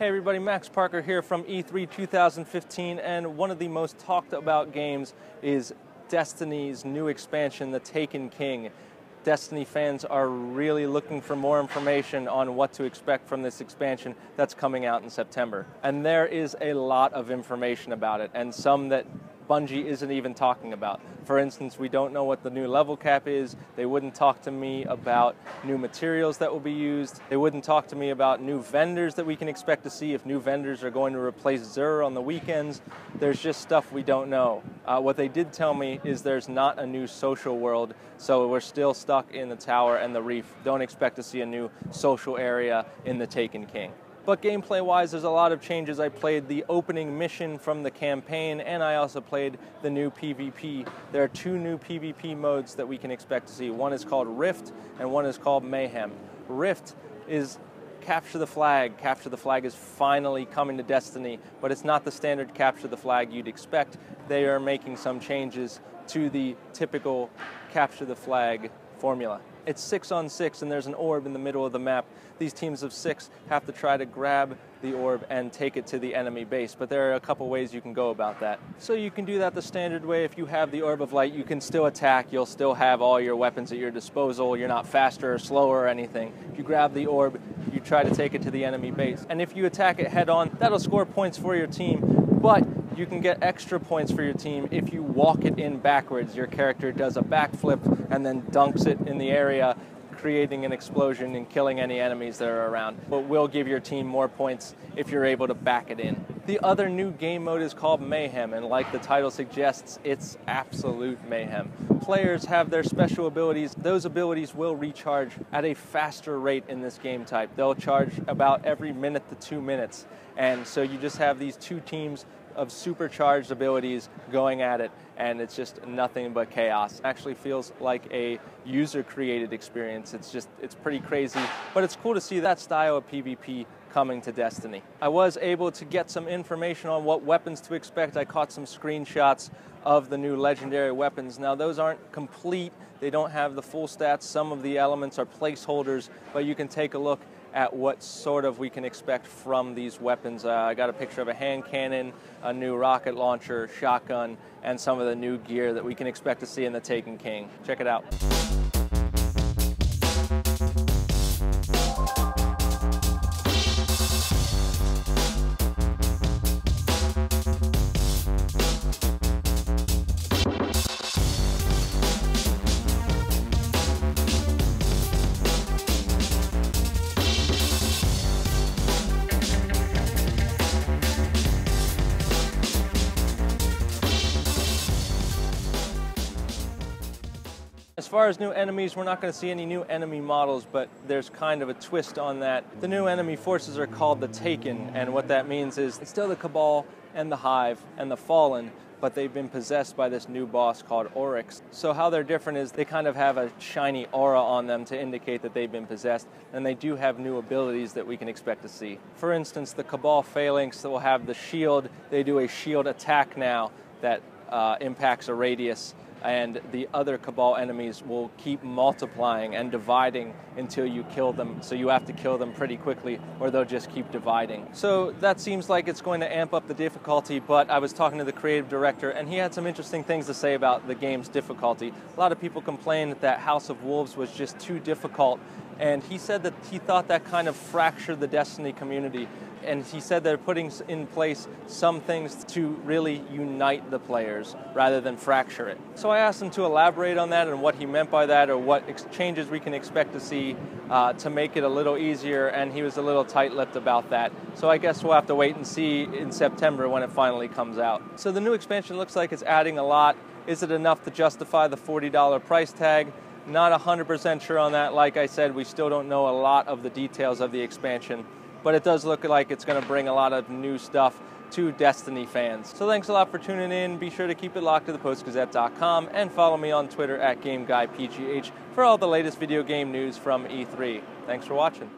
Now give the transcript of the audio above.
Hey everybody, Max Parker here from E3 2015, and one of the most talked about games is Destiny's new expansion, The Taken King. Destiny fans are really looking for more information on what to expect from this expansion that's coming out in September. And there is a lot of information about it, and some that Bungie isn't even talking about. For instance, we don't know what the new level cap is. They wouldn't talk to me about new materials that will be used. They wouldn't talk to me about new vendors that we can expect to see, if new vendors are going to replace Xur on the weekends. There's just stuff we don't know. What they did tell me is there's not a new social world, so we're still stuck in the tower and the reef. Don't expect to see a new social area in The Taken King. But gameplay-wise, there's a lot of changes. I played the opening mission from the campaign, and I also played the new PvP. There are two new PvP modes that we can expect to see. One is called Rift, and one is called Mayhem. Rift is Capture the Flag. Capture the Flag is finally coming to Destiny, but it's not the standard Capture the Flag you'd expect. They are making some changes to the typical Capture the Flag formula. It's 6 on 6, and there's an orb in the middle of the map. These teams of 6 have to try to grab the orb and take it to the enemy base, but there are a couple ways you can go about that. So you can do that the standard way. If you have the Orb of Light, you can still attack. You'll still have all your weapons at your disposal. You're not faster or slower or anything. If you grab the orb, you try to take it to the enemy base. And if you attack it head on, that'll score points for your team, but you can get extra points for your team if you walk it in backwards. Your character does a backflip and then dunks it in the area, creating an explosion and killing any enemies that are around. But will give your team more points if you're able to back it in. The other new game mode is called Mayhem, and like the title suggests, it's absolute mayhem. Players have their special abilities. Those abilities will recharge at a faster rate in this game type. They'll charge about every minute to 2 minutes. And so you just have these two teams of supercharged abilities going at it, and it's just nothing but chaos. It actually feels like a user-created experience. It's pretty crazy, but it's cool to see that style of PvP coming to Destiny. I was able to get some information on what weapons to expect. I caught some screenshots of the new legendary weapons. Now those aren't complete. They don't have the full stats. Some of the elements are placeholders, but you can take a look at what sort of we can expect from these weapons. I got a picture of a hand cannon, a new rocket launcher, shotgun, and some of the new gear that we can expect to see in The Taken King. Check it out. As far as new enemies, we're not going to see any new enemy models, but there's kind of a twist on that. The new enemy forces are called the Taken, and what that means is it's still the Cabal and the Hive and the Fallen, but they've been possessed by this new boss called Oryx. So how they're different is they kind of have a shiny aura on them to indicate that they've been possessed, and they do have new abilities that we can expect to see. For instance, the Cabal Phalanx will have the shield. They do a shield attack now that impacts a radius, and the other Cabal enemies will keep multiplying and dividing until you kill them. So you have to kill them pretty quickly, or they'll just keep dividing. So that seems like it's going to amp up the difficulty, but I was talking to the creative director, and he had some interesting things to say about the game's difficulty. A lot of people complained that House of Wolves was just too difficult, and he said that he thought that kind of fractured the Destiny community. And he said they're putting in place some things to really unite the players rather than fracture it. So I asked him to elaborate on that and what he meant by that, or what changes we can expect to see to make it a little easier, and he was a little tight-lipped about that. So I guess we'll have to wait and see in September when it finally comes out. So the new expansion looks like it's adding a lot. Is it enough to justify the $40 price tag? Not 100% sure on that. Like I said, we still don't know a lot of the details of the expansion, but it does look like it's going to bring a lot of new stuff to Destiny fans. So thanks a lot for tuning in. Be sure to keep it locked to thepostgazette.com and follow me on Twitter at GameGuyPGH for all the latest video game news from E3. Thanks for watching.